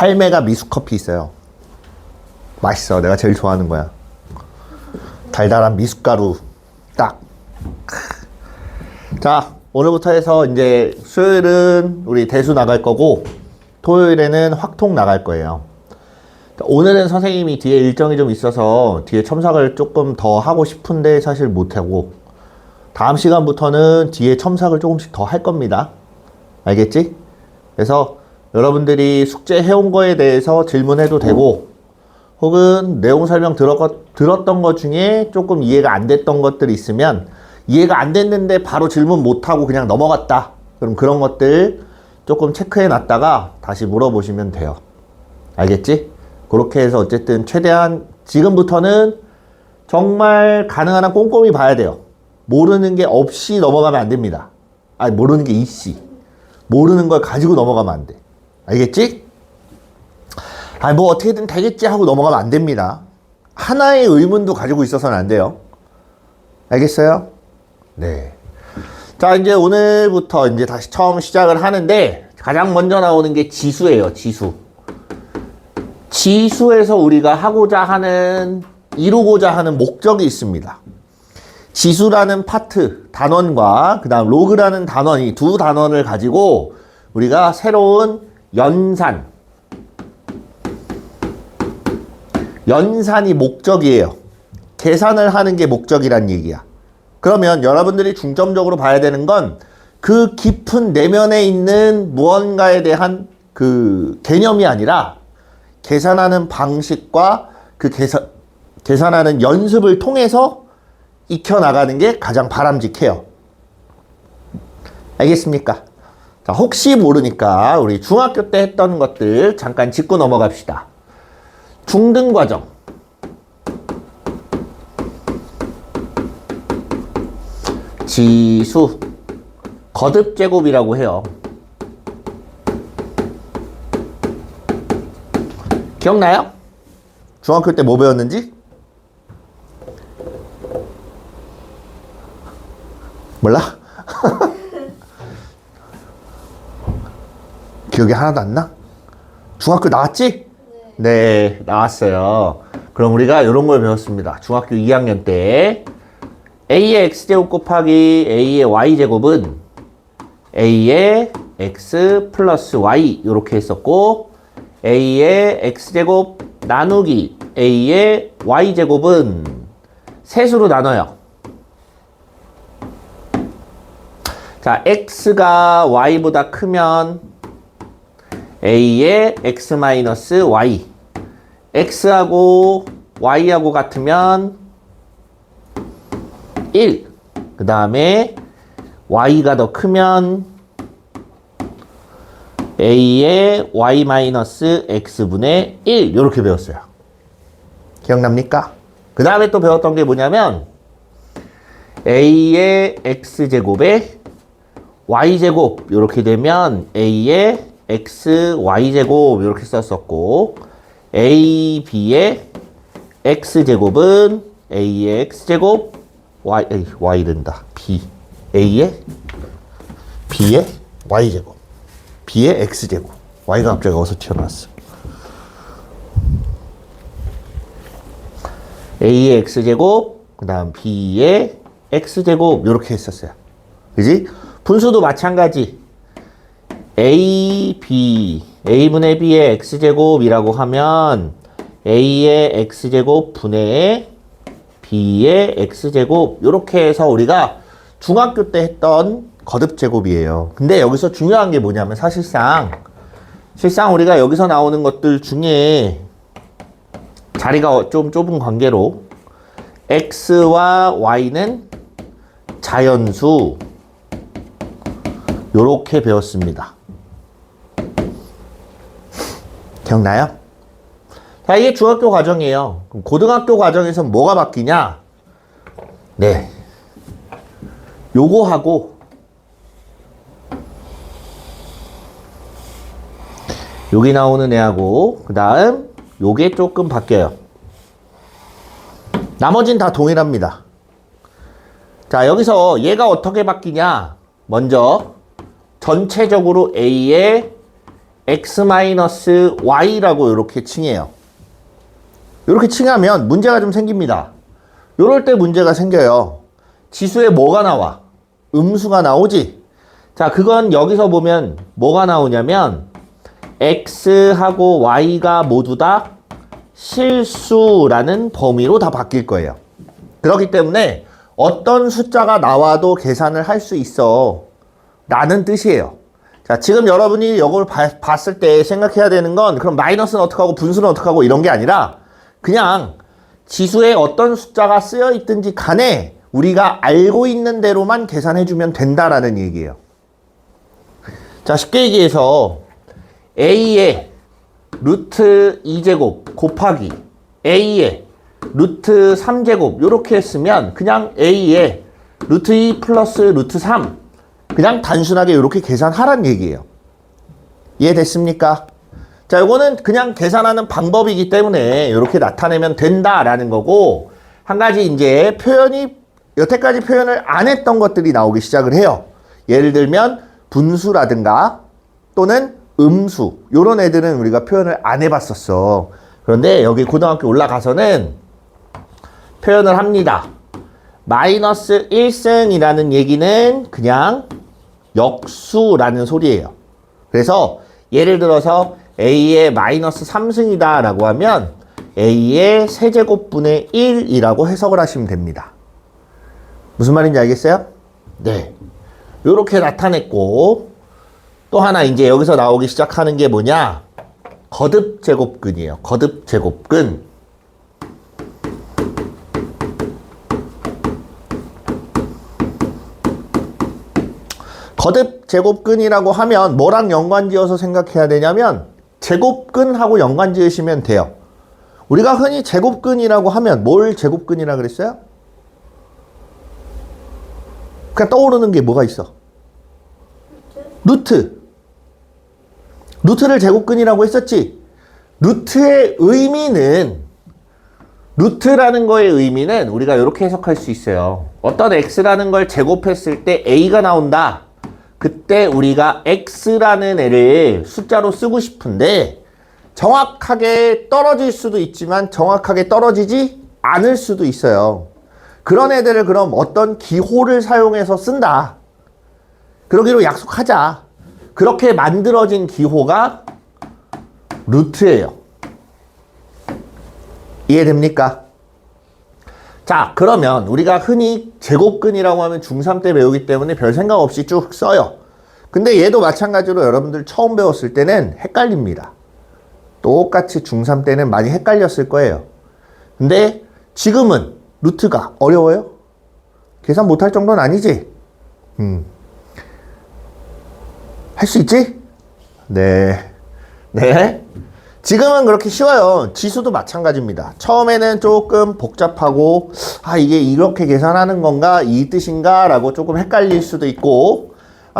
할매가 미숫커피 있어요. 맛있어. 내가 제일 좋아하는 거야. 달달한 미숫가루 딱. 자, 오늘부터 해서 이제 수요일은 우리 대수 나갈 거고 토요일에는 확통 나갈 거예요. 오늘은 선생님이 뒤에 일정이 좀 있어서 뒤에 첨삭을 조금 더 하고 싶은데 사실 못하고, 다음 시간부터는 뒤에 첨삭을 조금씩 더 할 겁니다. 알겠지? 그래서 여러분들이 숙제 해온 거에 대해서 질문해도 되고, 혹은 내용 설명 들었던 것 중에 조금 이해가 안 됐던 것들이 있으면, 이해가 안 됐는데 바로 질문 못하고 그냥 넘어갔다, 그럼 그런 것들 조금 체크해 놨다가 다시 물어보시면 돼요. 알겠지? 그렇게 해서 어쨌든 최대한 지금부터는 정말 가능한 한 꼼꼼히 봐야 돼요. 모르는 게 없이 넘어가면 안 됩니다. 아니, 모르는 게 있지. 모르는 걸 가지고 넘어가면 안 돼. 알겠지? 아니, 뭐 어떻게든 되겠지 하고 넘어가면 안 됩니다. 하나의 의문도 가지고 있어서는 안 돼요. 알겠어요? 네. 자, 이제 오늘부터 이제 다시 처음 시작을 하는데, 가장 먼저 나오는 게 지수예요, 지수. 지수에서 우리가 하고자 하는, 이루고자 하는 목적이 있습니다. 지수라는 파트, 단원과 그 다음 로그라는 단원, 이 두 단원을 가지고 우리가 새로운 연산이 목적이에요. 계산을 하는 게 목적이란 얘기야. 그러면 여러분들이 중점적으로 봐야 되는 건 그 깊은 내면에 있는 무언가에 대한 그 개념이 아니라 계산하는 방식과 그 계산하는 연습을 통해서 익혀나가는 게 가장 바람직해요. 알겠습니까? 자, 혹시 모르니까 우리 중학교 때 했던 것들 잠깐 짚고 넘어갑시다. 중등과정. 지수. 거듭제곱이라고 해요. 기억나요? 중학교 때 뭐 배웠는지? 몰라? 기억이 하나도 안 나? 중학교 나왔지? 네, 나왔어요. 그럼 우리가 이런 걸 배웠습니다. 중학교 2학년 때 A의 X제곱 곱하기 A의 Y제곱은 A의 X 플러스 Y 이렇게 했었고, A의 X제곱 나누기 A의 Y제곱은 셋으로 나눠요. 자, X가 Y보다 크면 A의 X 마이너스 Y, X하고 Y하고 같으면 1, 그 다음에 Y가 더 크면 A의 Y 마이너스 X분의 1 이렇게 배웠어요. 기억납니까? 그 다음에 또 배웠던 게 뭐냐면 A의 X제곱에 Y제곱 이렇게 되면 A의 X, Y제곱 이렇게 썼었고, A, B의 X제곱은 A의 X제곱, Y 된다. B. A의 B의 Y제곱. B의 X제곱. Y가 갑자기 어디서 튀어나왔어? A의 X제곱, 그 다음 B의 X제곱 이렇게 했었어요. 그지? 분수도 마찬가지. A분의 B의 X제곱이라고 하면 A의 X제곱 분의 B의 X제곱 이렇게 해서 우리가 중학교 때 했던 거듭제곱이에요. 근데 여기서 중요한 게 뭐냐면 실상 우리가 여기서 나오는 것들 중에 자리가 좀 좁은 관계로 X와 Y는 자연수 요렇게 배웠습니다. 기억나요? 자, 이게 중학교 과정이에요. 그럼 고등학교 과정에서 뭐가 바뀌냐? 네. 요거하고 여기 나오는 애하고 그 다음 요게 조금 바뀌어요. 나머지는 다 동일합니다. 자, 여기서 얘가 어떻게 바뀌냐? 먼저 전체적으로 A의 x-y라고 이렇게 칭해요. 이렇게 칭하면 문제가 좀 생깁니다. 요럴 때 문제가 생겨요. 지수에 뭐가 나와? 음수가 나오지? 자, 그건 여기서 보면 뭐가 나오냐면 x하고 y가 모두 다 실수라는 범위로 다 바뀔 거예요. 그렇기 때문에 어떤 숫자가 나와도 계산을 할 수 있어 라는 뜻이에요. 자, 지금 여러분이 이걸 봤을 때 생각해야 되는 건 그럼 마이너스는 어떻게 하고 분수는 어떻게 하고 이런 게 아니라 그냥 지수에 어떤 숫자가 쓰여 있든지 간에 우리가 알고 있는 대로만 계산해주면 된다라는 얘기예요. 자, 쉽게 얘기해서 a의 루트 2제곱 곱하기 a의 루트 3제곱 이렇게 했으면 그냥 a의 루트 2 플러스 루트 3 그냥 단순하게 이렇게 계산하란 얘기예요. 이해됐습니까? 자, 이거는 그냥 계산하는 방법이기 때문에 이렇게 나타내면 된다라는 거고, 한 가지 이제 표현이 여태까지 표현을 안 했던 것들이 나오기 시작을 해요. 예를 들면 분수라든가 또는 음수 이런 애들은 우리가 표현을 안 해봤었어. 그런데 여기 고등학교 올라가서는 표현을 합니다. 마이너스 1승이라는 얘기는 그냥 역수라는 소리예요. 그래서 예를 들어서 a의 마이너스 3승이다 라고 하면 a의 세제곱분의 1이라고 해석을 하시면 됩니다. 무슨 말인지 알겠어요? 네. 요렇게 나타냈고, 또 하나 이제 여기서 나오기 시작하는 게 뭐냐? 거듭제곱근이에요. 거듭제곱근. 거듭제곱근이라고 하면 뭐랑 연관지어서 생각해야 되냐면 제곱근하고 연관지으시면 돼요. 우리가 흔히 제곱근이라고 하면 뭘 제곱근이라 그랬어요? 그냥 떠오르는 게 뭐가 있어? 루트. 루트를 제곱근이라고 했었지. 루트의 의미는, 루트라는 거의 의미는 우리가 이렇게 해석할 수 있어요. 어떤 x라는 걸 제곱했을 때 a가 나온다. 그때 우리가 x라는 애를 숫자로 쓰고 싶은데 정확하게 떨어질 수도 있지만 정확하게 떨어지지 않을 수도 있어요. 그런 애들을 그럼 어떤 기호를 사용해서 쓴다. 그러기로 약속하자. 그렇게 만들어진 기호가 루트예요. 이해됩니까? 자, 그러면 우리가 흔히 제곱근이라고 하면 중3 때 배우기 때문에 별 생각 없이 쭉 써요. 근데 얘도 마찬가지로 여러분들 처음 배웠을 때는 헷갈립니다. 똑같이 중3 때는 많이 헷갈렸을 거예요. 근데 지금은 루트가 어려워요? 계산 못할 정도는 아니지? 할 수 있지? 네. 네. 지금은 그렇게 쉬워요. 지수도 마찬가지입니다. 처음에는 조금 복잡하고 이게 이렇게 계산하는 건가? 이 뜻인가? 라고 조금 헷갈릴 수도 있고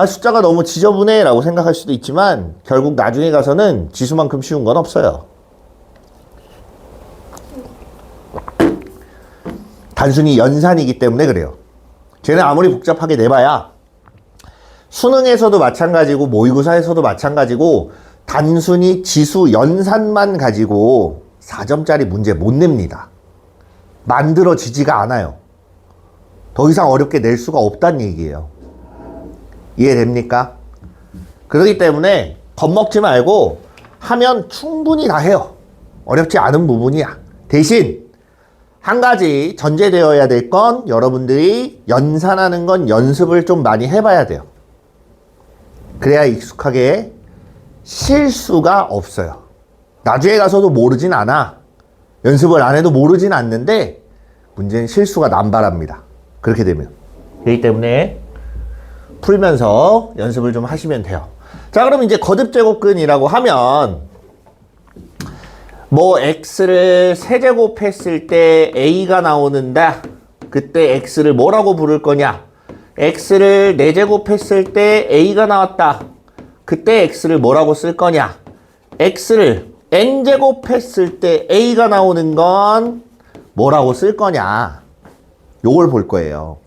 숫자가 너무 지저분해 라고 생각할 수도 있지만 결국 나중에 가서는 지수만큼 쉬운 건 없어요. 단순히 연산이기 때문에 그래요. 쟤는 아무리 복잡하게 내봐야 수능에서도 마찬가지고 모의고사에서도 마찬가지고 단순히 지수 연산만 가지고 4점짜리 문제 못 냅니다. 만들어지지가 않아요. 더 이상 어렵게 낼 수가 없다는 얘기예요. 이해됩니까? 그렇기 때문에 겁먹지 말고 하면 충분히 다 해요. 어렵지 않은 부분이야. 대신 한 가지 전제되어야 될 건 여러분들이 연산하는 건 연습을 좀 많이 해봐야 돼요. 그래야 익숙하게 실수가 없어요. 나중에 가서도 모르진 않아. 연습을 안 해도 모르진 않는데 문제는 실수가 남발합니다. 그렇게 되면. 그렇기 때문에 풀면서 연습을 좀 하시면 돼요. 자, 그럼 이제 거듭제곱근이라고 하면 뭐 x를 세제곱했을 때 a가 나오는데 그때 x를 뭐라고 부를 거냐? x를 4제곱했을 때 a가 나왔다. 그때 x를 뭐라고 쓸 거냐? x를 n제곱했을 때 a가 나오는 건 뭐라고 쓸 거냐? 요걸 볼 거예요.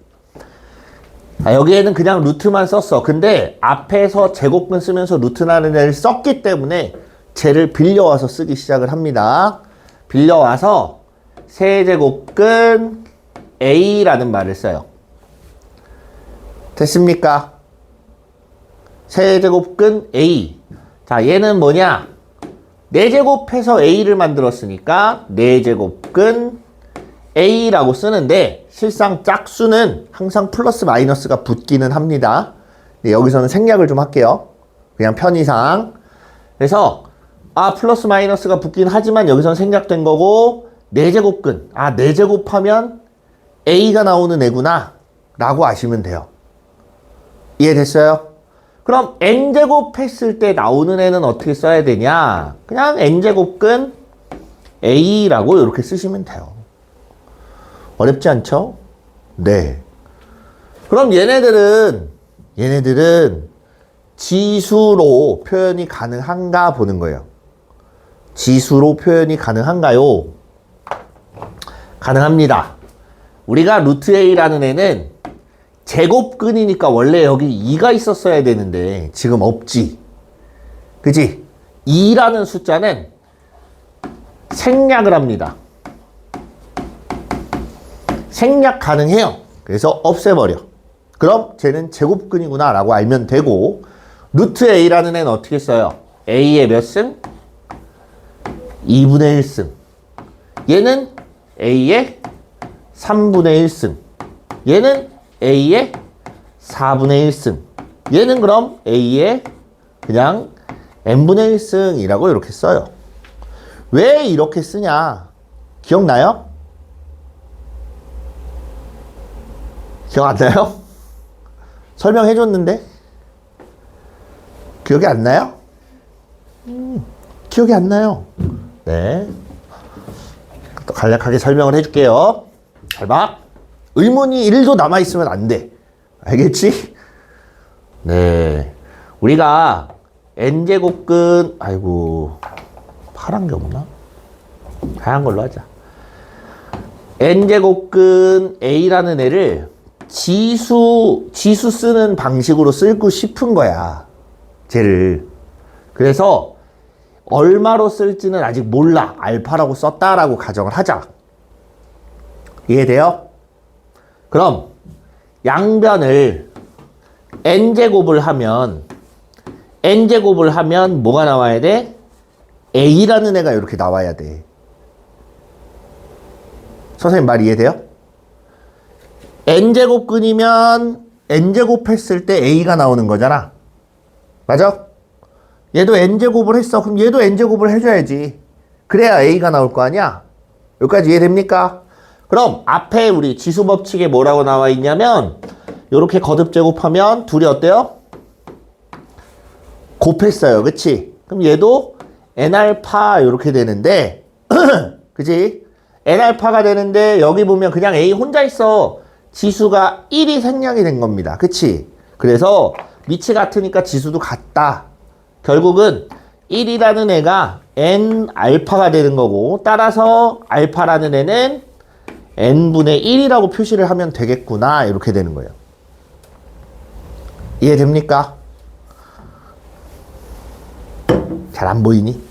여기에는 그냥 루트만 썼어. 근데 앞에서 제곱근 쓰면서 루트라는 애를 썼기 때문에 쟤를 빌려와서 쓰기 시작을 합니다. 빌려와서 세제곱근 A라는 말을 써요. 됐습니까? 세제곱근 A. 자, 얘는 뭐냐? 4제곱해서 A를 만들었으니까 4제곱근 A라고 쓰는데 실상 짝수는 항상 플러스 마이너스가 붙기는 합니다. 여기서는 생략을 좀 할게요. 그냥 편의상. 그래서 플러스 마이너스가 붙긴 하지만 여기서는 생략된 거고 4제곱근. 4제곱하면 A가 나오는 애구나 라고 아시면 돼요. 이해됐어요? 그럼 n제곱 했을 때 나오는 애는 어떻게 써야 되냐? 그냥 n제곱근 A라고 이렇게 쓰시면 돼요. 어렵지 않죠? 네. 그럼 얘네들은 지수로 표현이 가능한가 보는 거예요. 지수로 표현이 가능한가요? 가능합니다. 우리가 루트 A라는 애는 제곱근이니까 원래 여기 2가 있었어야 되는데 지금 없지. 그치? 2라는 숫자는 생략을 합니다. 생략 가능해요. 그래서 없애버려. 그럼 쟤는 제곱근이구나 라고 알면 되고 루트 A라는 애는 어떻게 써요? A의 몇 승? 2분의 1승. 얘는 A의 3분의 1승. 얘는 A의 4분의 1승. 얘는 그럼 A의 그냥 n분의 1승이라고 이렇게 써요. 왜 이렇게 쓰냐? 기억나요? 기억 안 나요? 설명해 줬는데? 기억이 안 나요? 기억이 안 나요. 네. 또 간략하게 설명을 해줄게요. 잘 봐. 의문이 1도 남아있으면 안 돼. 알겠지? 네. 우리가 n제곱근, 파란 게 없나? 하얀 걸로 하자. n제곱근 A라는 애를 지수 쓰는 방식으로 쓰고 싶은 거야. 쟤를. 그래서 얼마로 쓸지는 아직 몰라. 알파라고 썼다라고 가정을 하자. 이해돼요? 그럼 양변을 n제곱을 하면 뭐가 나와야 돼? A라는 애가 이렇게 나와야 돼. 선생님 말 이해돼요? n제곱근이면 n제곱 했을 때 A가 나오는 거잖아. 맞아? 얘도 n제곱을 했어. 그럼 얘도 n제곱을 해줘야지. 그래야 A가 나올 거 아니야? 여기까지 이해됩니까? 그럼 앞에 우리 지수 법칙에 뭐라고 나와 있냐면 이렇게 거듭 제곱하면 둘이 어때요? 곱했어요. 그치? 그럼 얘도 n알파 이렇게 되는데 그치? n알파가 되는데 여기 보면 그냥 A 혼자 있어. 지수가 1이 생략이 된 겁니다. 그치? 그래서 밑이 같으니까 지수도 같다. 결국은 1이라는 애가 n알파가 되는 거고 따라서 알파라는 애는 n분의 1이라고 표시를 하면 되겠구나. 이렇게 되는 거예요. 이해됩니까? 잘 안 보이니?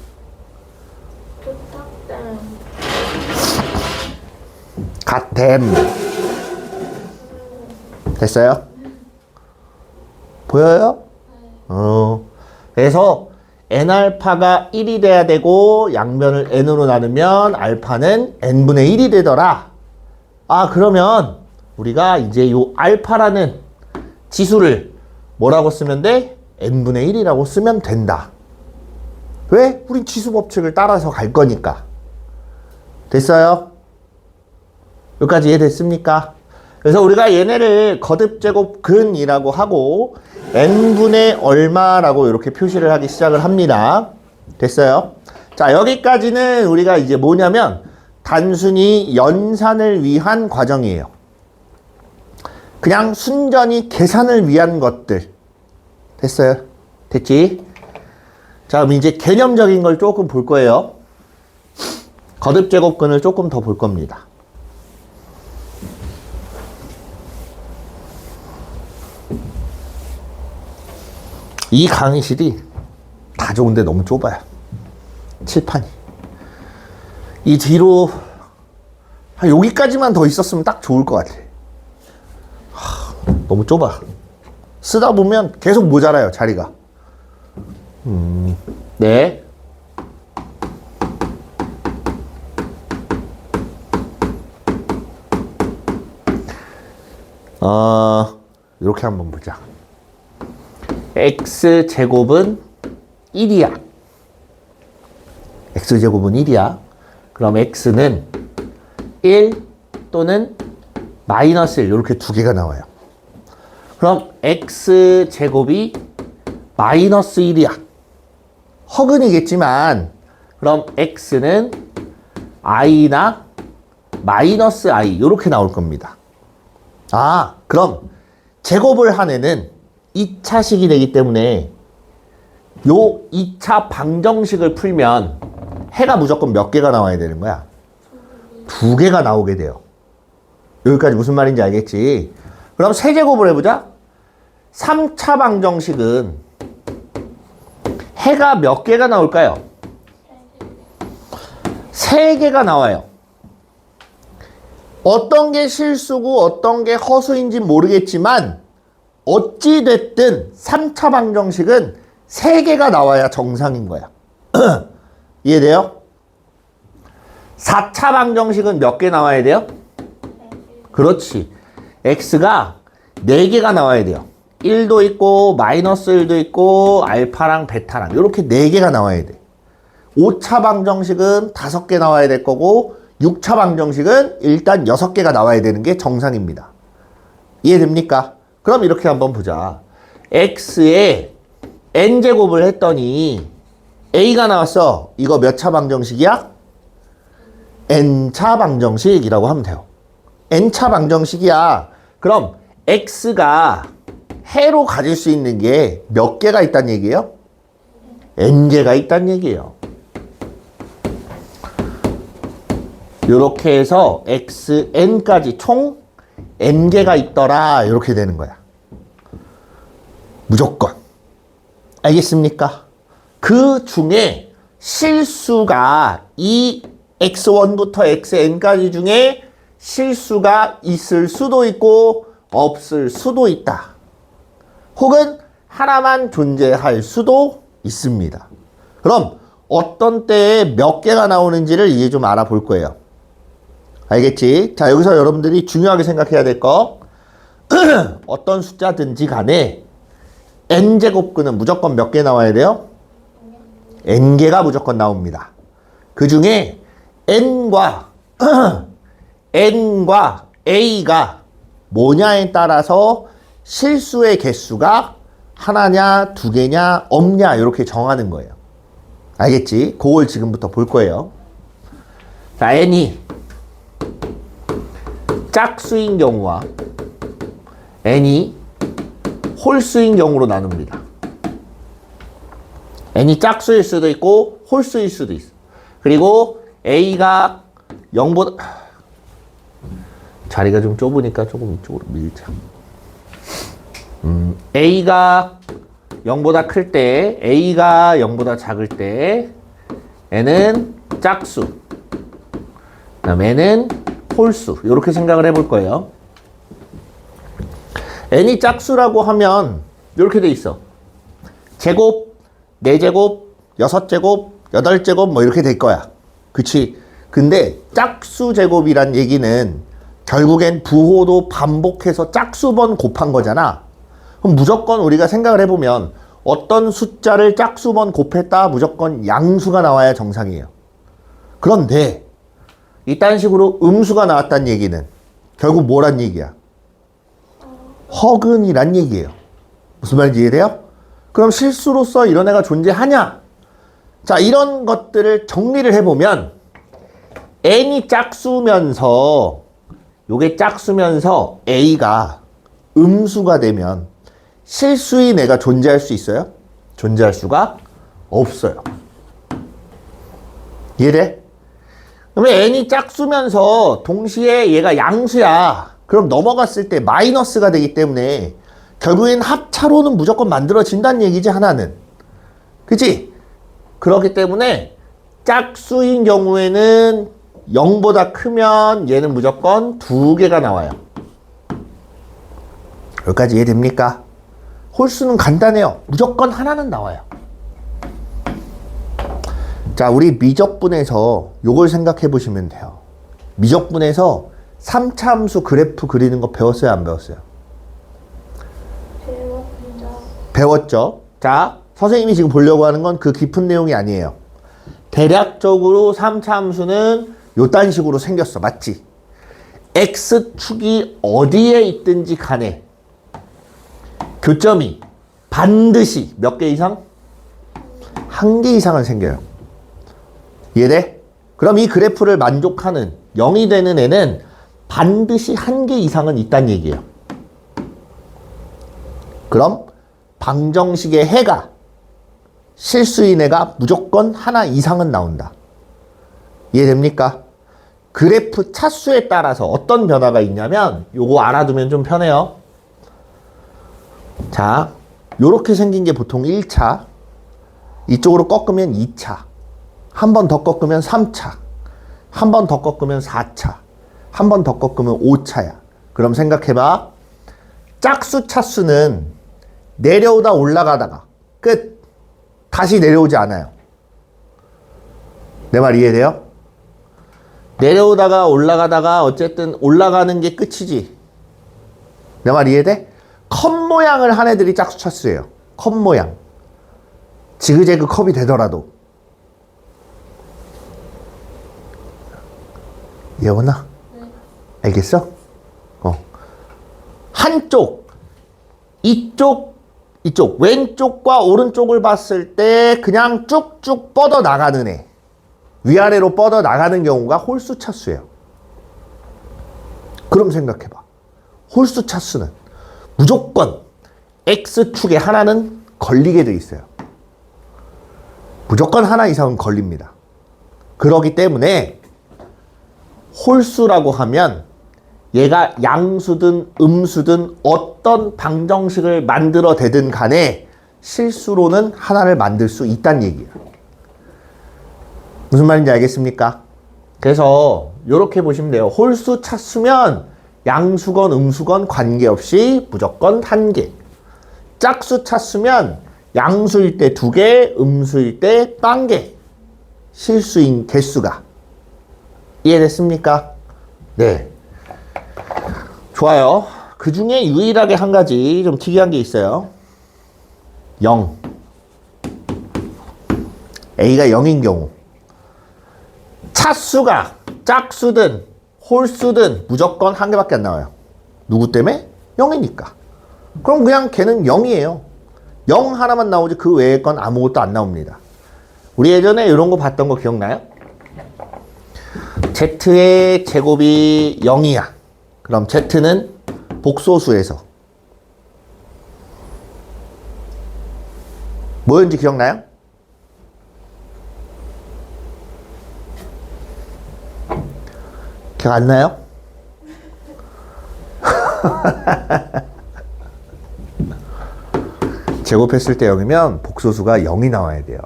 같댐. 됐어요? 보여요? 그래서 n알파가 1이 돼야 되고 양변을 n으로 나누면 알파는 n분의 1이 되더라. 그러면 우리가 이제 요 알파라는 지수를 뭐라고 쓰면 돼? n분의 1이라고 쓰면 된다. 왜? 우린 지수 법칙을 따라서 갈 거니까. 됐어요? 여기까지 이해됐습니까? 그래서 우리가 얘네를 거듭제곱근이라고 하고 n분의 얼마라고 이렇게 표시를 하기 시작을 합니다. 됐어요? 자, 여기까지는 우리가 이제 뭐냐면 단순히 연산을 위한 과정이에요. 그냥 순전히 계산을 위한 것들. 됐어요? 됐지? 자, 그럼 이제 개념적인 걸 조금 볼 거예요. 거듭제곱근을 조금 더 볼 겁니다. 이 강의실이 다 좋은데 너무 좁아요. 칠판이. 이 뒤로 한 여기까지만 더 있었으면 딱 좋을 것 같아. 너무 좁아. 쓰다 보면 계속 모자라요, 자리가. 네. 이렇게 한번 보자. x제곱은 1이야. x제곱은 1이야. 그럼 x는 1 또는 마이너스 1 이렇게 두 개가 나와요. 그럼 x제곱이 마이너스 1이야. 허근이겠지만 그럼 x는 i나 마이너스 i 이렇게 나올 겁니다. 그럼 제곱을 한 애는 2차식이 되기 때문에 요 2차 방정식을 풀면 해가 무조건 몇 개가 나와야 되는 거야? 2개가 나오게 돼요. 여기까지 무슨 말인지 알겠지? 그럼 세제곱을 해보자. 3차 방정식은 해가 몇 개가 나올까요? 3개가 나와요. 어떤 게 실수고 어떤 게 허수인지 모르겠지만 어찌됐든 3차 방정식은 3개가 나와야 정상인 거야. 이해돼요? 4차 방정식은 몇 개 나와야 돼요? 그렇지. x가 4개가 나와야 돼요. 1도 있고 마이너스 1도 있고 알파랑 베타랑 이렇게 4개가 나와야 돼. 5차 방정식은 5개 나와야 될 거고 6차 방정식은 일단 6개가 나와야 되는 게 정상입니다. 이해됩니까? 그럼 이렇게 한번 보자. x에 n제곱을 했더니 a가 나왔어. 이거 몇 차 방정식이야? n차 방정식이라고 하면 돼요. n차 방정식이야. 그럼 x가 해로 가질 수 있는 게 몇 개가 있단 얘기예요? n개가 있단 얘기예요. 이렇게 해서 xn까지 총 n개가 있더라. 이렇게 되는 거야. 무조건. 알겠습니까? 그 중에 실수가 이 x1부터 xn까지 중에 실수가 있을 수도 있고 없을 수도 있다. 혹은 하나만 존재할 수도 있습니다. 그럼 어떤 때에 몇 개가 나오는지를 이제 좀 알아볼 거예요. 알겠지? 자, 여기서 여러분들이 중요하게 생각해야 될 거 어떤 숫자든지 간에 n제곱근은 무조건 몇 개 나와야 돼요? n개가 무조건 나옵니다. 그 중에 n과 n과 a가 뭐냐에 따라서 실수의 개수가 하나냐, 2개냐, 없냐 이렇게 정하는 거예요. 알겠지? 그걸 지금부터 볼 거예요. 자, n이 짝수인 경우와 n이 홀수인 경우로 나눕니다. n이 짝수일 수도 있고 홀수일 수도 있어. 그리고 a가 0보다 자리가 좀 좁으니까 조금 이쪽으로 밀자. a가 0보다 클 때, a가 0보다 작을 때 n은 짝수, 그 다음 n은 홀수 이렇게 생각을 해볼 거예요. n이 짝수라고 하면 이렇게 돼 있어. 제곱, 4제곱, 6제곱, 8제곱 뭐 이렇게 될 거야. 그치? 근데 짝수 제곱이란 얘기는 결국엔 부호도 반복해서 짝수번 곱한 거잖아. 그럼 무조건 우리가 생각을 해보면 어떤 숫자를 짝수번 곱했다 무조건 양수가 나와야 정상이에요. 그런데 이딴 식으로 음수가 나왔다는 얘기는 결국 뭐란 얘기야? 허근이란 얘기예요. 무슨 말인지 이해돼요? 그럼 실수로서 이런 애가 존재하냐? 자, 이런 것들을 정리를 해보면 n이 짝수면서 요게 짝수면서 a가 음수가 되면 실수인 애가 존재할 수 있어요? 존재할 수가 없어요. 이해돼? 그러면 n이 짝수면서 동시에 얘가 양수야. 그럼 넘어갔을 때 마이너스가 되기 때문에 결국엔 합차로는 무조건 만들어진다는 얘기지, 하나는. 그치? 그렇기 때문에 짝수인 경우에는 0보다 크면 얘는 무조건 2개가 나와요. 여기까지 이해됩니까? 홀수는 간단해요. 무조건 하나는 나와요. 자, 우리 미적분에서 요걸 생각해 보시면 돼요. 미적분에서 3차 함수 그래프 그리는 거 배웠어요, 안 배웠어요? 배웠죠. 자, 선생님이 지금 보려고 하는 건 그 깊은 내용이 아니에요. 대략적으로 3차 함수는 요딴 식으로 생겼어. 맞지? X축이 어디에 있든지 간에 교점이 반드시 몇 개 이상? 1개 이상은 생겨요. 이해돼? 그럼 이 그래프를 만족하는 0이 되는 애는 반드시 1개 이상은 있다는 얘기예요. 그럼 방정식의 해가 실수인 애가 무조건 하나 이상은 나온다. 이해됩니까? 그래프 차수에 따라서 어떤 변화가 있냐면 요거 알아두면 좀 편해요. 자, 요렇게 생긴 게 보통 1차, 이쪽으로 꺾으면 2차, 한 번 더 꺾으면 3차, 한 번 더 꺾으면 4차, 한 번 더 꺾으면 5차야. 그럼 생각해봐. 짝수 차수는 내려오다 올라가다가 끝. 다시 내려오지 않아요. 내 말 이해돼요? 내려오다가 올라가다가 어쨌든 올라가는 게 끝이지. 내 말 이해돼? 컵 모양을 한 애들이 짝수 차수예요. 컵 모양. 지그재그 컵이 되더라도. 예원아? 네. 알겠어? 한쪽, 이쪽, 왼쪽과 오른쪽을 봤을 때 그냥 쭉쭉 뻗어 나가는 애. 위아래로 뻗어 나가는 경우가 홀수 차수예요. 그럼 생각해봐. 홀수 차수는 무조건 X축에 하나는 걸리게 돼 있어요. 무조건 하나 이상은 걸립니다. 그렇기 때문에 홀수라고 하면 얘가 양수든 음수든 어떤 방정식을 만들어 대든 간에 실수로는 하나를 만들 수 있다는 얘기예요. 무슨 말인지 알겠습니까? 그래서 이렇게 보시면 돼요. 홀수 차수면 양수건 음수건 관계없이 무조건 1개. 짝수 차수면 양수일 때 2개, 음수일 때 1개. 실수인 개수가. 이해됐습니까? 네. 좋아요. 그 중에 유일하게 한 가지 좀 특이한 게 있어요. 0. A가 0인 경우. 차수가 짝수든 홀수든 무조건 1개밖에 안 나와요. 누구 때문에? 0이니까. 그럼 그냥 걔는 0이에요. 0 하나만 나오지 그 외의 건 아무것도 안 나옵니다. 우리 예전에 이런 거 봤던 거 기억나요? Z의 제곱이 0이야. 그럼 Z는 복소수에서 뭐였는지 기억나요? 기억 안 나요? 제곱했을 때 0이면 복소수가 0이 나와야 돼요.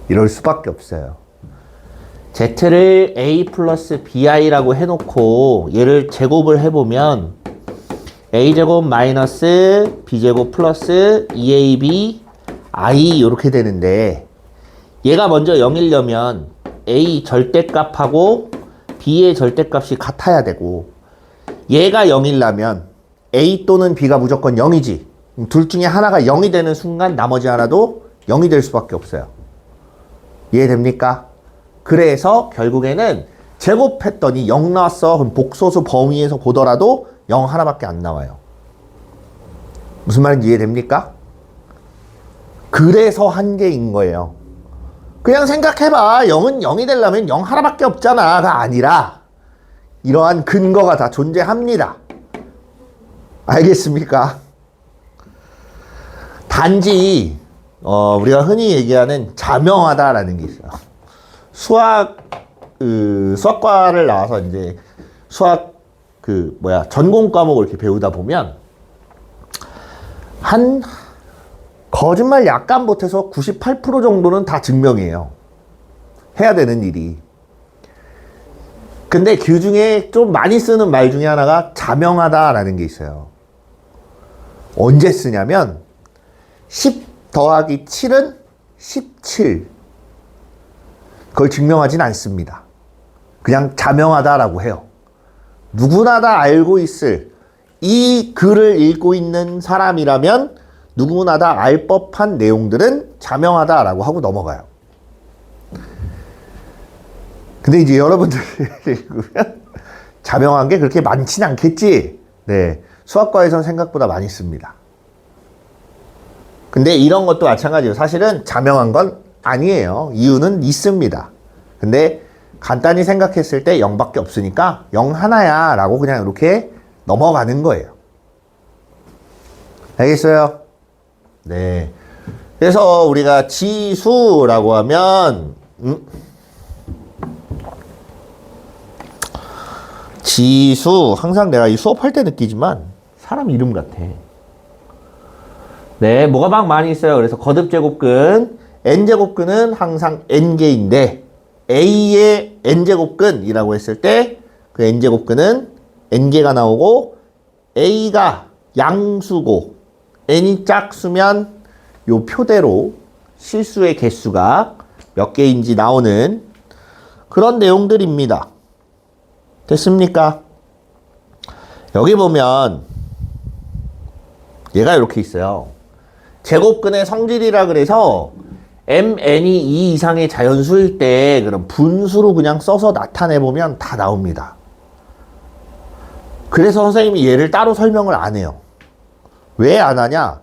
이럴 수밖에 없어요. Z를 A 플러스 BI라고 해놓고 얘를 제곱을 해보면 A제곱 마이너스 B제곱 플러스 2AB I 이렇게 되는데 얘가 먼저 0이려면 A 절대값하고 B의 절대값이 같아야 되고 얘가 0이려면 A 또는 B가 무조건 0이지. 둘 중에 하나가 0이 되는 순간 나머지 하나도 0이 될 수밖에 없어요. 이해됩니까? 그래서 결국에는 제곱했더니 0 나왔어. 그럼 복소수 범위에서 보더라도 0 하나밖에 안 나와요. 무슨 말인지 이해됩니까? 그래서 1개인 거예요. 그냥 생각해봐. 0은 0이 되려면 0 하나밖에 없잖아가 아니라 이러한 근거가 다 존재합니다. 알겠습니까? 단지 우리가 흔히 얘기하는 자명하다라는 게 있어요. 수학과를 나와서 이제 수학 전공 과목을 이렇게 배우다 보면 한 거짓말 약간 못해서 98% 정도는 다 증명이에요. 해야 되는 일이. 근데 그 중에 좀 많이 쓰는 말 중에 하나가 자명하다라는 게 있어요. 언제 쓰냐면 10 더하기 7은 17. 그걸 증명하진 않습니다. 그냥 자명하다라고 해요. 누구나 다 알고 있을 이 글을 읽고 있는 사람이라면 누구나 다 알 법한 내용들은 자명하다라고 하고 넘어가요. 근데 이제 여러분들 읽으면 자명한 게 그렇게 많진 않겠지. 네, 수학과에서는 생각보다 많이 씁니다. 근데 이런 것도 마찬가지예요. 사실은 자명한 건 아니에요. 이유는 있습니다. 근데 간단히 생각했을 때 0밖에 없으니까 0 하나야 라고 그냥 이렇게 넘어가는 거예요. 알겠어요? 네. 그래서 우리가 지수라고 하면 지수, 항상 내가 이 수업할 때 느끼지만 사람 이름 같아. 네, 뭐가 막 많이 있어요. 그래서 거듭제곱근, n제곱근은 항상 n개인데 a의 n제곱근이라고 했을 때 그 n제곱근은 n개가 나오고 a가 양수고 n이 짝수면 요 표대로 실수의 개수가 몇 개인지 나오는 그런 내용들입니다. 됐습니까? 여기 보면 얘가 이렇게 있어요. 제곱근의 성질이라 그래서 mn이 2 이상의 자연수일 때 그럼 분수로 그냥 써서 나타내보면 다 나옵니다. 그래서 선생님이 얘를 따로 설명을 안 해요. 왜 안 하냐?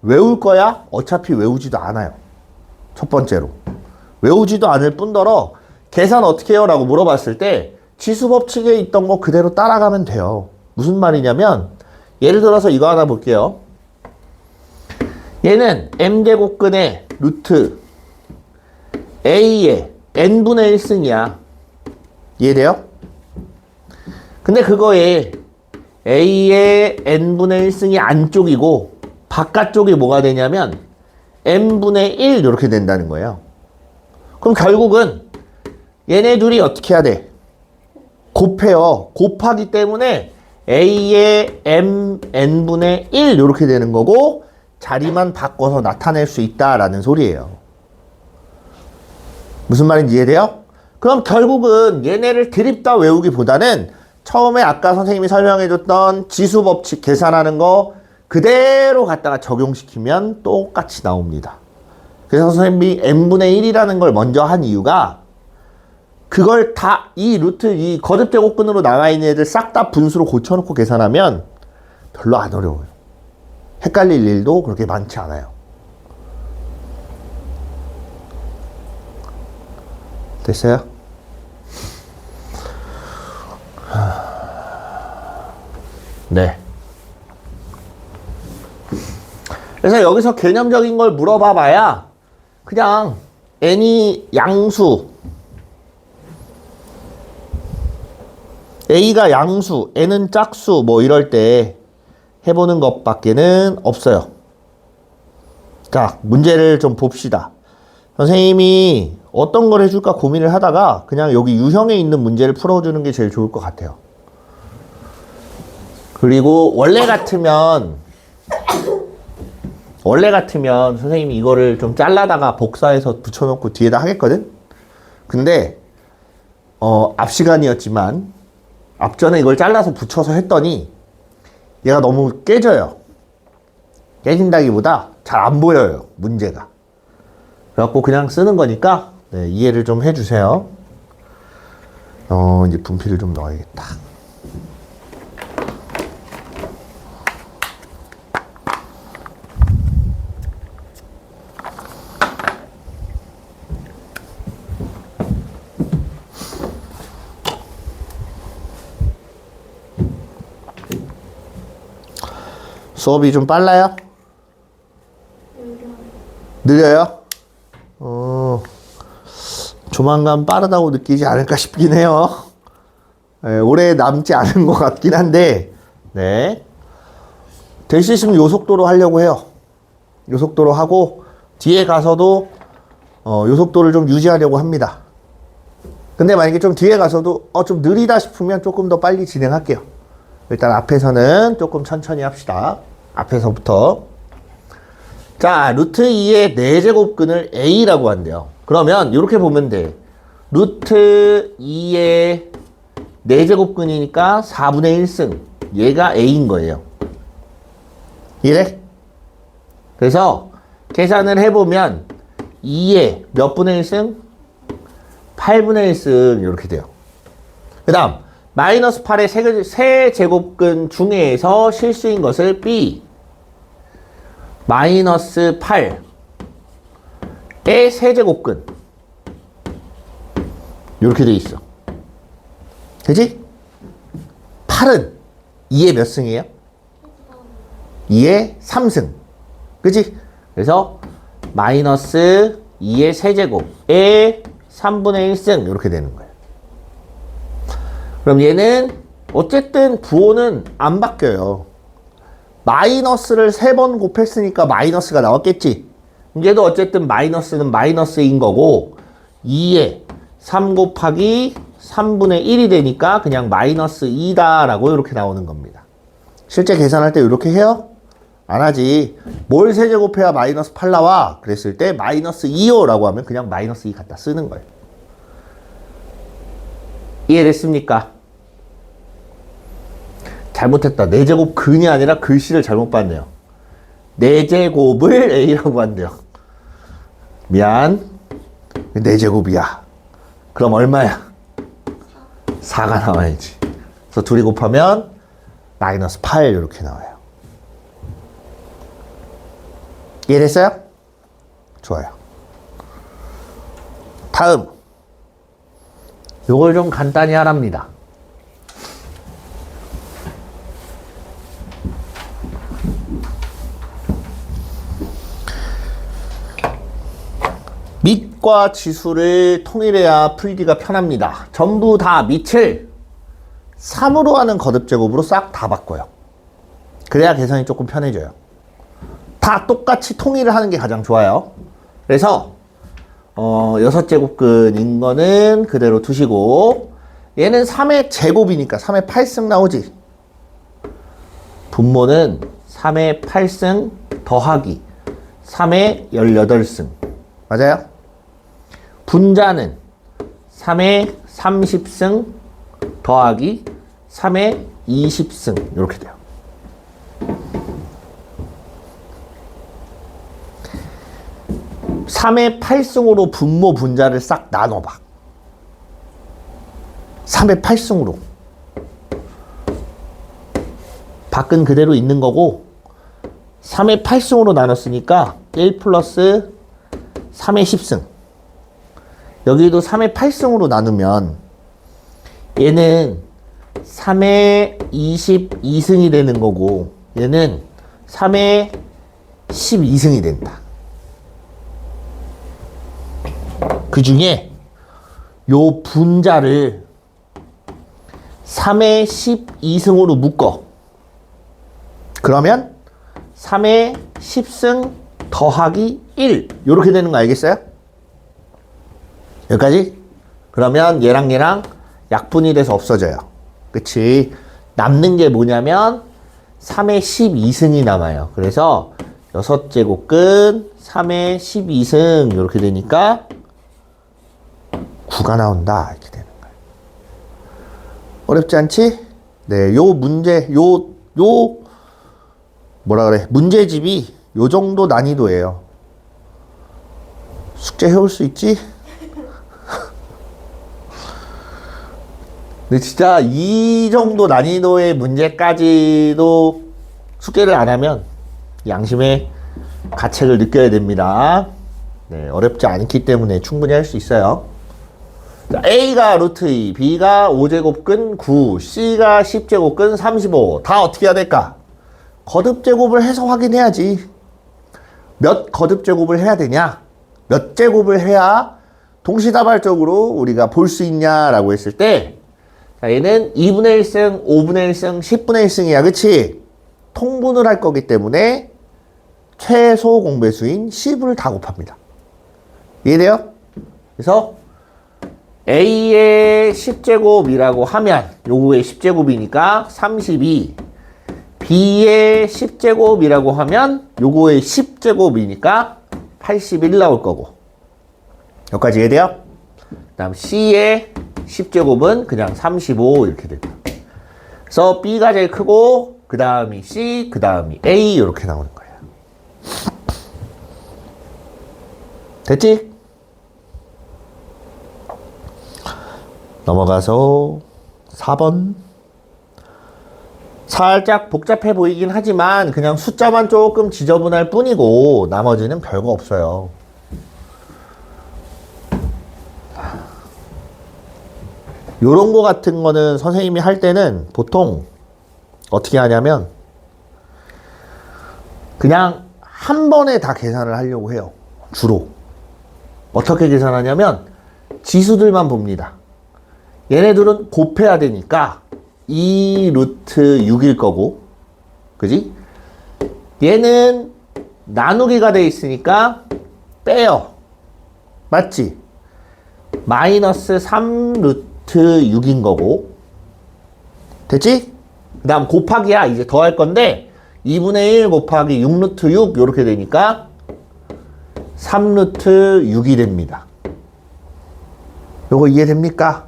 외울 거야? 어차피 외우지도 않아요. 첫 번째로. 외우지도 않을 뿐더러 계산 어떻게 해요? 라고 물어봤을 때 지수법칙에 있던 거 그대로 따라가면 돼요. 무슨 말이냐면 예를 들어서 이거 하나 볼게요. 얘는 m제곱근의 루트 a의 n분의 1승이야. 이해돼요? 근데 그거에 a의 n분의 1승이 안쪽이고 바깥쪽이 뭐가 되냐면 n분의 1 이렇게 된다는 거예요. 그럼 결국은 얘네 둘이 어떻게 해야 돼? 곱해요. 곱하기 때문에 a의 n분의 1 이렇게 되는 거고 자리만 바꿔서 나타낼 수 있다라는 소리예요. 무슨 말인지 이해돼요? 그럼 결국은 얘네를 드립다 외우기보다는 처음에 아까 선생님이 설명해줬던 지수법칙 계산하는 거 그대로 갖다가 적용시키면 똑같이 나옵니다. 그래서 선생님이 n분의 1이라는 걸 먼저 한 이유가 그걸 다 이 루트, 이 거듭제곱근으로 나와 있는 애들 싹 다 분수로 고쳐놓고 계산하면 별로 안 어려워요. 헷갈릴 일도 그렇게 많지 않아요. 됐어요? 네. 그래서 여기서 개념적인 걸 물어봐 봐야 그냥 n이 양수, a가 양수, n은 짝수 뭐 이럴 때 해보는 것밖에는 없어요. 자, 문제를 좀 봅시다. 선생님이 어떤 걸 해줄까 고민을 하다가 그냥 여기 유형에 있는 문제를 풀어주는 게 제일 좋을 것 같아요. 그리고 원래 같으면 선생님이 이거를 좀 잘라다가 복사해서 붙여놓고 뒤에다 하겠거든? 근데 앞 시간이었지만 앞전에 이걸 잘라서 붙여서 했더니 얘가 너무 깨져요. 깨진다기보다 잘 안 보여요, 문제가. 그래갖고 그냥 쓰는 거니까 네, 이해를 좀 해주세요. 이제 분필을 좀 넣어야겠다. 수업이 좀 빨라요? 느려요? 조만간 빠르다고 느끼지 않을까 싶긴 해요. 네, 오래 남지 않은 것 같긴 한데, 네. 될 수 있으면 요 속도로 하려고 해요. 요 속도로 하고 뒤에 가서도 요 속도를 좀 유지하려고 합니다. 근데 만약에 좀 뒤에 가서도 좀 느리다 싶으면 조금 더 빨리 진행할게요. 일단 앞에서는 조금 천천히 합시다. 앞에서부터. 자, 루트 2의 4제곱근을 A라고 한대요. 그러면 이렇게 보면 돼. 루트 2의 4제곱근이니까 4분의 1승. 얘가 A인 거예요. 이래? 그래서 계산을 해보면 2의 몇 분의 1승? 8분의 1승 이렇게 돼요. 그 다음 마이너스 8의 세제곱근 중에서 실수인 것을 B 마이너스 8의 세제곱근 이렇게 돼 있어. 그치? 8은 2의 몇 승이에요? 2의 3승. 그치? 그래서 마이너스 2의 세제곱의 3분의 1승 이렇게 되는 거예요. 그럼 얘는 어쨌든 부호는 안 바뀌어요. 마이너스를 3번 곱했으니까 마이너스가 나왔겠지. 얘도 어쨌든 마이너스는 마이너스인 거고 2에 3 곱하기 3분의 1이 되니까 그냥 마이너스 2다 라고 이렇게 나오는 겁니다. 실제 계산할 때 이렇게 해요? 안 하지. 뭘 세제곱해야 마이너스 8 나와? 그랬을 때 마이너스 2요 라고 하면 그냥 마이너스 2 갖다 쓰는 거예요. 이해됐습니까? 잘못했다. 4제곱 근이 아니라 글씨를 잘못 봤네요. 4제곱을 A라고 한대요. 미안. 4제곱이야. 그럼 얼마야? 4가 나와야지. 그래서 둘이 곱하면 마이너스 8 이렇게 나와요. 이해됐어요? 좋아요. 다음. 요걸 좀 간단히 하랍니다. 밑과 지수를 통일해야 풀기가 편합니다. 전부 다 밑을 3으로 하는 거듭제곱으로 싹 다 바꿔요. 그래야 계산이 조금 편해져요. 다 똑같이 통일을 하는 게 가장 좋아요. 그래서 6제곱근인 거는 그대로 두시고 얘는 3의 제곱이니까 3의 8승 나오지. 분모는 3의 8승 더하기 3의 18승. 맞아요? 분자는 3의 30승 더하기 3의 20승 이렇게 돼요. (3의 8승으로) 분모 분자를 싹 나눠봐. 3의 8승으로 밖은 그대로 있는 거고 3의 8승으로 나눴으니까 1 플러스 3의 10승. 여기도 3의 8승으로 나누면 얘는 3의 22승이 되는 거고 얘는 3의 12승이 된다. 그 중에 요 분자를 3의 12승으로 묶어. 그러면 3의 10승 더하기 1 요렇게 되는 거 알겠어요? 여기까지? 그러면 얘랑 얘랑 약분이 돼서 없어져요. 그치? 남는 게 뭐냐면 3의 12승이 남아요. 그래서 6제곱근 3의 12승 이렇게 되니까 9가 나온다 이렇게 되는 거예요. 어렵지 않지? 네, 요 문제 뭐라 그래? 문제집이 요 정도 난이도예요. 숙제 해올 수 있지? 근데 진짜 이 정도 난이도의 문제까지도 숙제를 안 하면 양심의 가책을 느껴야 됩니다. 네, 어렵지 않기 때문에 충분히 할 수 있어요. 자, A가 루트 2, B가 5제곱근 9, C가 10제곱근 35. 다 어떻게 해야 될까? 거듭제곱을 해서 확인해야지. 몇 거듭제곱을 해야 되냐? 몇 제곱을 해야 동시다발적으로 우리가 볼 수 있냐라고 했을 때 자, 얘는 2분의 1승, 5분의 1승, 10분의 1승이야. 그치? 통분을 할 거기 때문에 최소 공배수인 10을 다 곱합니다. 이해돼요? 그래서 A의 10제곱이라고 하면 요거의 10제곱이니까 32, B의 10제곱이라고 하면 요거의 10제곱이니까 81 나올 거고, 여기까지 이해돼요? 그 다음 C의 10제곱은 그냥 35 이렇게 됩니다. 그래서 B가 제일 크고 그 다음이 C, 그 다음이 A 이렇게 나오는 거예요. 됐지? 넘어가서 4번. 살짝 복잡해 보이긴 하지만 그냥 숫자만 조금 지저분할 뿐이고 나머지는 별거 없어요. 요런 거 같은 거는 선생님이 할 때는 보통 어떻게 하냐면 그냥 한 번에 다 계산을 하려고 해요. 주로. 어떻게 계산하냐면 지수들만 봅니다. 얘네들은 곱해야 되니까 2 루트 6일 거고, 그지? 얘는 나누기가 돼 있으니까 빼요. 맞지? 마이너스 3 루트 6인 거고, 됐지? 그 다음 곱하기야. 이제 더 할 건데 2분의 1 곱하기 6 루트 6 이렇게 되니까 3 루트 6이 됩니다. 요거 이해됩니까?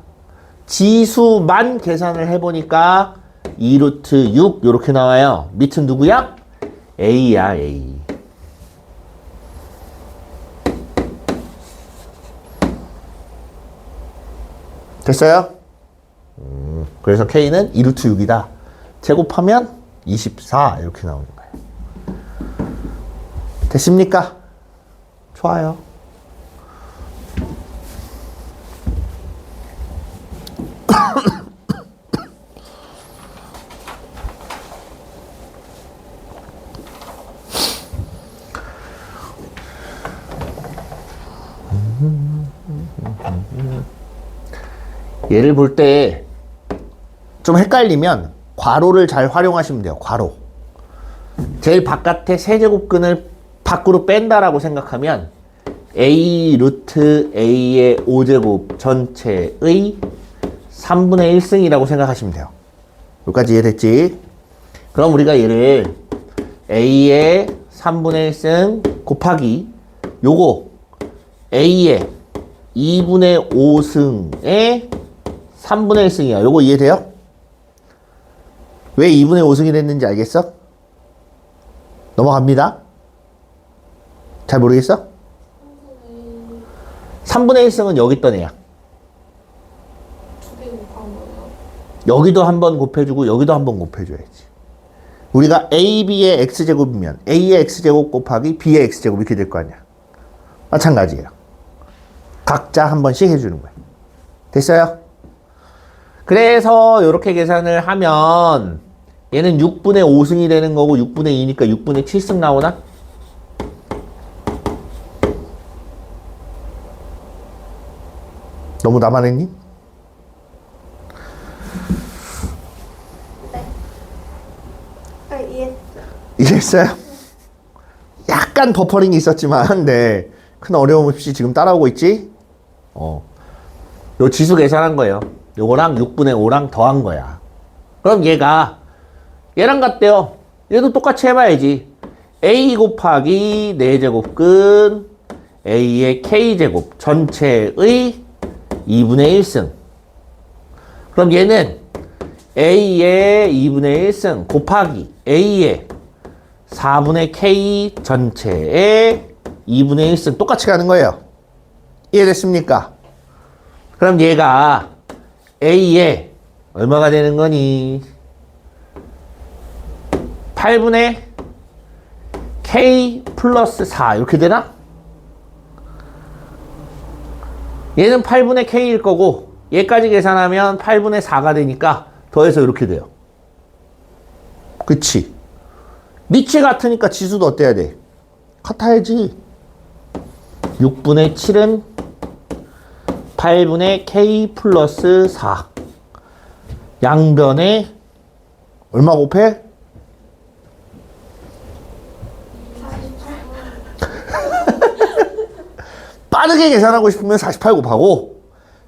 지수만 계산을 해보니까 2 루트 6 이렇게 나와요. 밑은 누구야? A야, A. 됐어요? 그래서 K는 2 루트 6이다. 제곱하면 24 이렇게 나오는 거예요. 됐습니까? 좋아요. 얘를 볼 때 좀 헷갈리면 괄호를 잘 활용하시면 돼요. 괄호. 제일 바깥에 세제곱근을 밖으로 뺀다라고 생각하면 A 루트 A의 5제곱 전체의 3분의 1승이라고 생각하시면 돼요. 여기까지 이해됐지? 그럼 우리가 얘를 A의 3분의 1승 곱하기 요거 A의 2분의 5승의 3분의 1승이야. 요거 이해돼요? 왜 2분의 5승이 됐는지 알겠어? 넘어갑니다. 잘 모르겠어? 3분의 1승은 여기 있던 애야. 여기도 한번 곱해주고 여기도 한번 곱해줘야지. 우리가 A, B의 X제곱이면 A의 X제곱 곱하기 B의 X제곱 이렇게 될 거 아니야. 마찬가지예요. 각자 한 번씩 해주는 거예요. 됐어요? 그래서 이렇게 계산을 하면 얘는 6분의 5승이 되는 거고 6분의 2니까 6분의 7승 나오나? 너무 나만 했니? 네. 이해했어요? 약간 버퍼링이 있었지만 네, 큰 어려움 없이 지금 따라오고 있지? 요 지수 계산한 거예요. 요거랑 6분의 5랑 더한 거야. 그럼 얘랑 같대요. 얘도 똑같이 해봐야지. A 곱하기 4제곱근 A의 K제곱 전체의 2분의 1승. 그럼 얘는 A의 2분의 1승 곱하기 A의 4분의 K 전체의 2분의 1승 똑같이 가는 거예요. 이해됐습니까? 그럼 얘가 A에 얼마가 되는 거니? 8분의 K 플러스 4 이렇게 되나? 얘는 8분의 K일 거고 얘까지 계산하면 8분의 4가 되니까 더해서 이렇게 돼요. 그치? 밑이 같으니까 지수도 어때야 돼? 같아야지. 6분의 7은 8분의 K 플러스 4. 양변에 얼마 곱해? 빠르게 계산하고 싶으면 48 곱하고,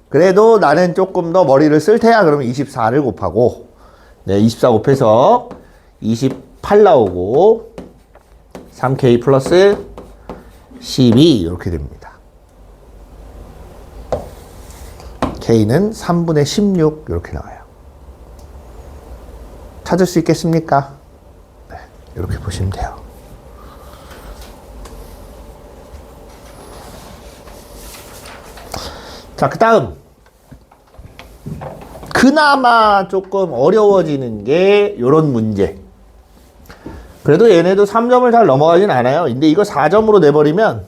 그래도 나는 조금 더 머리를 쓸 테야. 그러면 24를 곱하고, 네, 24 곱해서 28 나오고, 3K 플러스 12 이렇게 됩니다. K는 3분의 16 이렇게 나와요. 찾을 수 있겠습니까? 네, 이렇게 보시면 돼요. 자, 그 다음 그나마 조금 어려워지는 게 요런 문제. 그래도 얘네도 3점을 잘 넘어가진 않아요. 근데 이거 4점으로 내버리면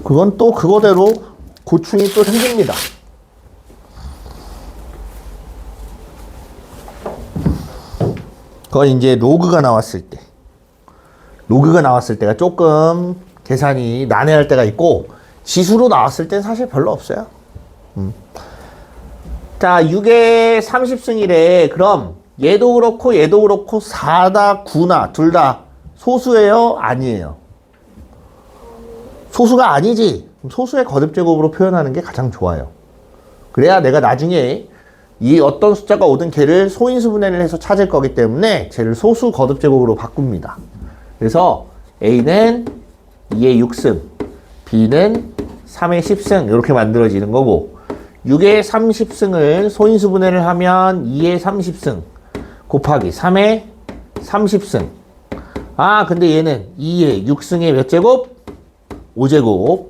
그건 또 그거대로 고충이 또 생깁니다. 그건 이제 로그가 나왔을 때. 로그가 나왔을 때가 조금 계산이 난해할 때가 있고, 지수로 나왔을 땐 사실 별로 없어요. 자, 6의 30승이래. 그럼 얘도 그렇고 얘도 그렇고 4다 9나 둘 다 소수예요? 아니에요? 소수가 아니지. 그럼 소수의 거듭제곱으로 표현하는 게 가장 좋아요. 그래야 내가 나중에 이 어떤 숫자가 오든 걔를 소인수분해를 해서 찾을 거기 때문에 쟤를 소수 거듭제곱으로 바꿉니다. 그래서 A는 2의 6승, B는 3의 10승 이렇게 만들어지는 거고, 6의 30승을 소인수분해를 하면 2의 30승 곱하기 3의 30승. 아, 근데 얘는 2의 6승의 몇 제곱? 5제곱.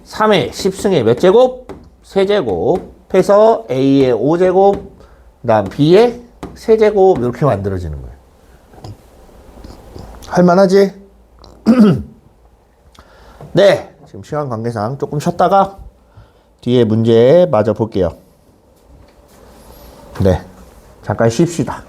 3의 10승의 몇 제곱? 3제곱. 해서 A의 5제곱, 그 다음 B의 3제곱 이렇게 만들어지는 거예요. 할만하지? 네, 지금 시간 관계상 조금 쉬었다가 뒤에 문제 마저 볼게요. 네, 잠깐 쉽시다.